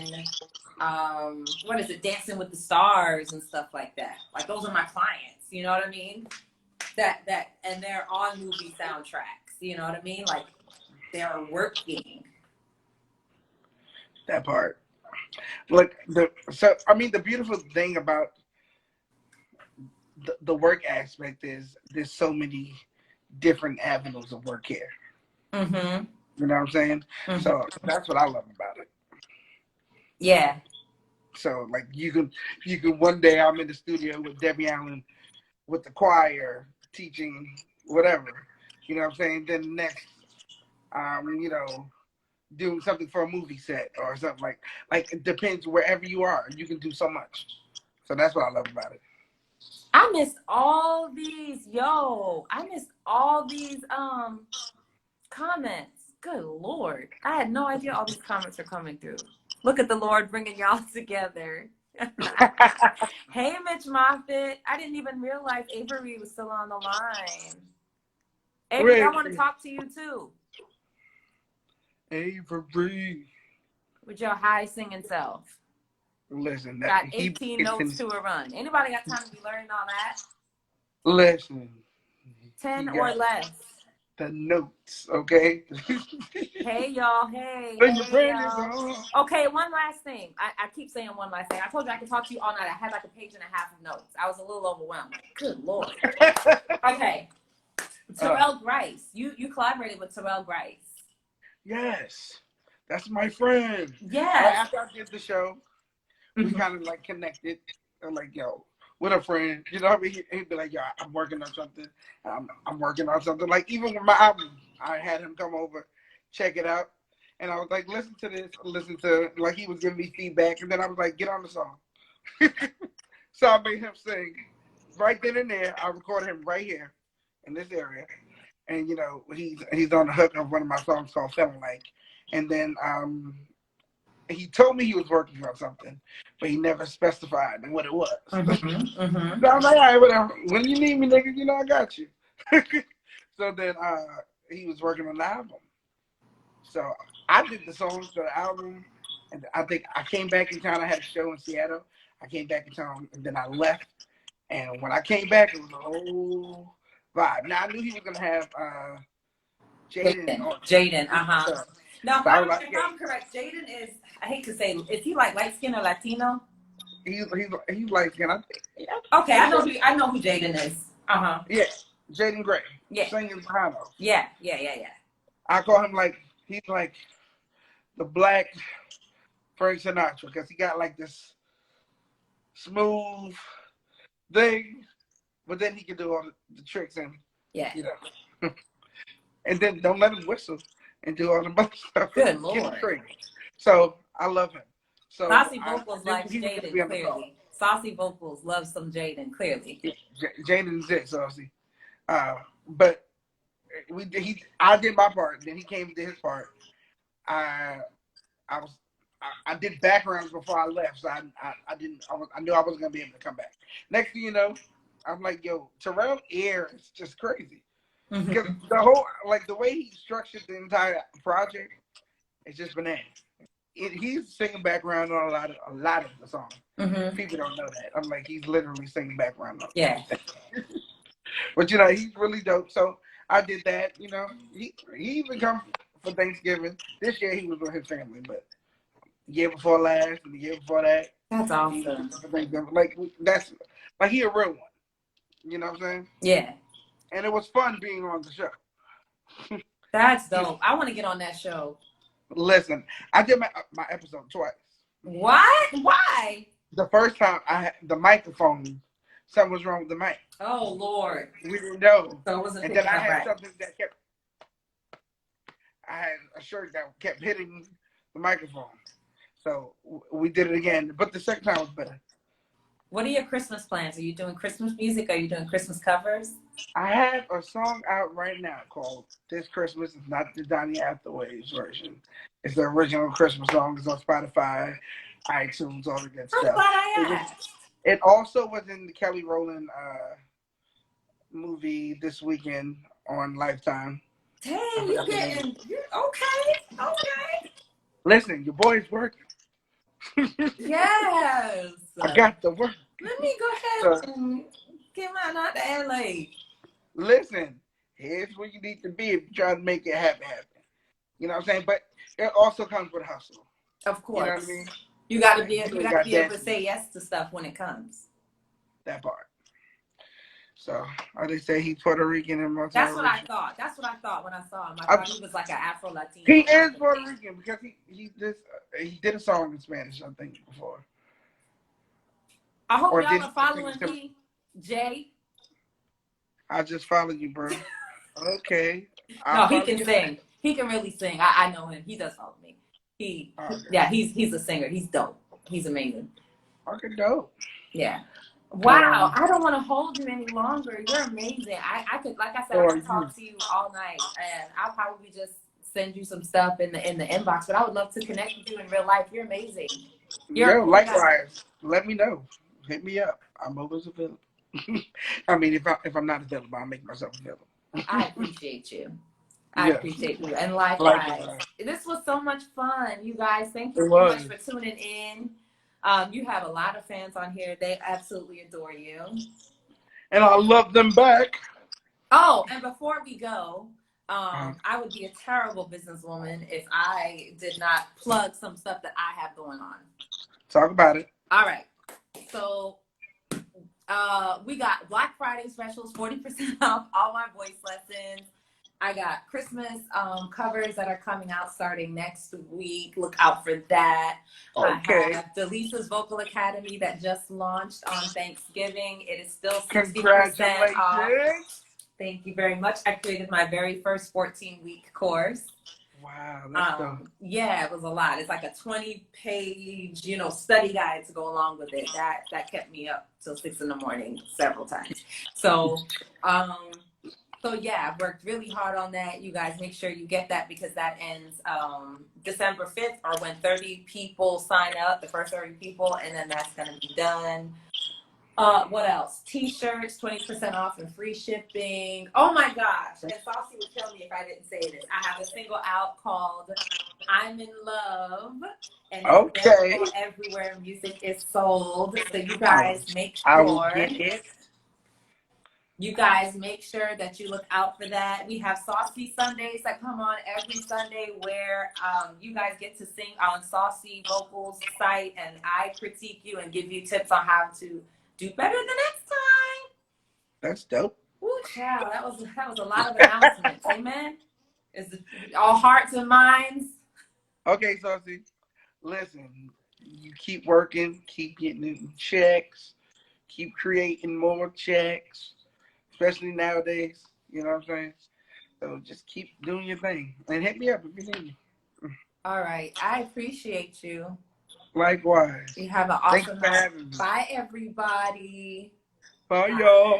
what is it, Dancing with the Stars and stuff like that. Like those are my clients, you know what I mean? That and they're on movie soundtracks, you know what I mean? Like they're working. That part. Like the beautiful thing about the work aspect is there's so many different avenues of work here. Mm-hmm. You know what I'm saying? Mm-hmm. So that's what I love about it. Yeah. So like you can one day I'm in the studio with Debbie Allen with the choir teaching whatever. You know what I'm saying? Then next you know, doing something for a movie set or something like it depends wherever you are. You can do so much. So that's what I love about it. I missed all these, I missed all these comments. Good Lord. I had no idea all these comments are coming through. Look at the Lord bringing y'all together. Hey, Mitch Moffitt. I didn't even realize Avery was still on the line. Avery, I want to talk to you too. Avery. With your high singing self. Listen, got 18 notes to a run. Anybody got time to be learning all that? Listen. 10 or less. The notes, okay? Hey, y'all. Hey, y'all. Okay, one last thing. I keep saying one last thing. I told you I could talk to you all night. I had like a page and a half of notes. I was a little overwhelmed. Good Lord. Okay. Terrell Grice. You collaborated with Terrell Grice. Yes. That's my friend. Yes. After I did the show, we kind of like connected. I'm like, yo, with a friend, you know what I mean? He'd be like, yo, I'm working on something. I'm working on something. Like even with my album, I had him come over, check it out. And I was like, listen to this, like he was giving me feedback. And then I was like, get on the song. So I made him sing right then and there. I recorded him right here in this area. And, you know, he's on the hook of one of my songs called Feeling Like. And then he told me he was working on something, but he never specified what it was. Mm-hmm, mm-hmm. So I was like, all right, whatever. When you need me, nigga, you know I got you. So then he was working on the album. So I did the songs for the album, and I think I came back in town. I had a show in Seattle. I came back in town, and then I left. And when I came back, it was a whole vibe. Now, I knew he was going to have Jaden. Jaden, uh-huh. So, now, if I'm correct, Jaden is, I hate to say, is he like light skin or Latino? He's light skin. Yeah. Okay, I know who Jaden is. Uh-huh. Yeah, Jaden Gray. Yeah. Singing behind us. Yeah. I call him he's like the black Frank Sinatra because he got like this smooth thing, but then he can do all the tricks and you know. And then don't let him whistle and do all the other stuff. Good Lord. So I love him. So Saucy Vocals likes Jaden clearly. Saucy Vocals loves some Jaden clearly. Jaden's it, Saucy. But I did my part. Then he came and did his part. I did backgrounds before I left, so I knew I wasn't gonna be able to come back. Next thing you know, I'm like, yo, Terrell ear is just crazy. Because the whole the way he structured the entire project, it's just bananas. He's singing background on a lot of the songs. Mm-hmm. People don't know that. I'm like, he's literally singing background on But you know, he's really dope. So I did that. You know, he even come for Thanksgiving. This year he was with his family, but the year before last and the year before that. That's awesome. That's like he a real one. You know what I'm saying? Yeah. And it was fun being on the show. That's dope. I want to get on that show. Listen, I did my episode twice. What? Why? The first time the microphone, something was wrong with the mic. Oh Lord. We didn't know. So it wasn't. And then I had something that kept. I had a shirt that kept hitting the microphone. So we did it again, but the second time was better. What are your Christmas plans? Are you doing Christmas music? Are you doing Christmas covers? I have a song out right now called This Christmas. It's not the Lalah Hathaway's version. It's the original Christmas song. It's on Spotify, iTunes, all the good stuff. It also was in the Kelly Rowland movie this weekend on Lifetime. Dang, you're okay. Listen, your boy's working. Yes. I got the work. Let me go ahead and get mine out to LA. Listen, here's where you need to be if you're trying to make it happen. You know what I'm saying? But it also comes with hustle. Of course. You know what I mean? You got to be able to say yes to stuff when it comes. That part. So, they say he's Puerto Rican and Montana. That's what I thought. That's what I thought when I saw him. I thought he was like an Afro-Latino. He is Puerto Rican because he did a song in Spanish, I think, before. I hope y'all are following me, Jay. I just followed you, bro. Okay. No, he can sing. He can really sing. I know him. He does follow me. He's a singer. He's dope. He's amazing. Okay, dope. Yeah. Wow. I don't want to hold you any longer. You're amazing. I could, like I said, I could talk to you all night, and I'll probably just send you some stuff in the inbox. But I would love to connect with you in real life. You're amazing. Likewise. Let me know. Hit me up. I'm always available. I mean, if I'm not available, I'll make myself available. I appreciate you. I appreciate you. And likewise. This was so much fun, you guys. Thank you so much for tuning in. You have a lot of fans on here. They absolutely adore you. And I love them back. Oh, and before we go, I would be a terrible businesswoman if I did not plug some stuff that I have going on. Talk about it. All right. So we got Black Friday specials, 40% off all my voice lessons. I got Christmas covers that are coming out starting next week. Look out for that. Okay. I have Dileesa's Vocal Academy that just launched on Thanksgiving. It is still 60% Congratulations. off. Thank you very much. I created my very first 14-week course. Wow, that's dope. Yeah, it was a lot. It's like a 20-page, study guide to go along with it. That kept me up till 6 a.m. several times. So yeah, I've worked really hard on that. You guys make sure you get that because that ends December 5th or when 30 people sign up, the first 30 people, and then that's going to be done. What else? T-shirts, 20% off and free shipping. Oh my gosh. And Saucy would kill me if I didn't say this. I have a single out called I'm in Love. And it's available everywhere music is sold. So you guys make sure. You guys make sure that you look out for that. We have Saucy Sundays that come on every Sunday where you guys get to sing on Saucy Vocals site, and I critique you and give you tips on how to do better the next time. That's dope. Ooh, child, that was a lot of announcements. Amen. Is it all hearts and minds? Okay, Saucy. Listen, you keep working, keep getting checks, keep creating more checks. Especially nowadays, you know what I'm saying? So just keep doing your thing. And hit me up if you need me. All right. I appreciate you. Likewise. You have an awesome Thanks for having me. Bye, everybody. Bye, y'all.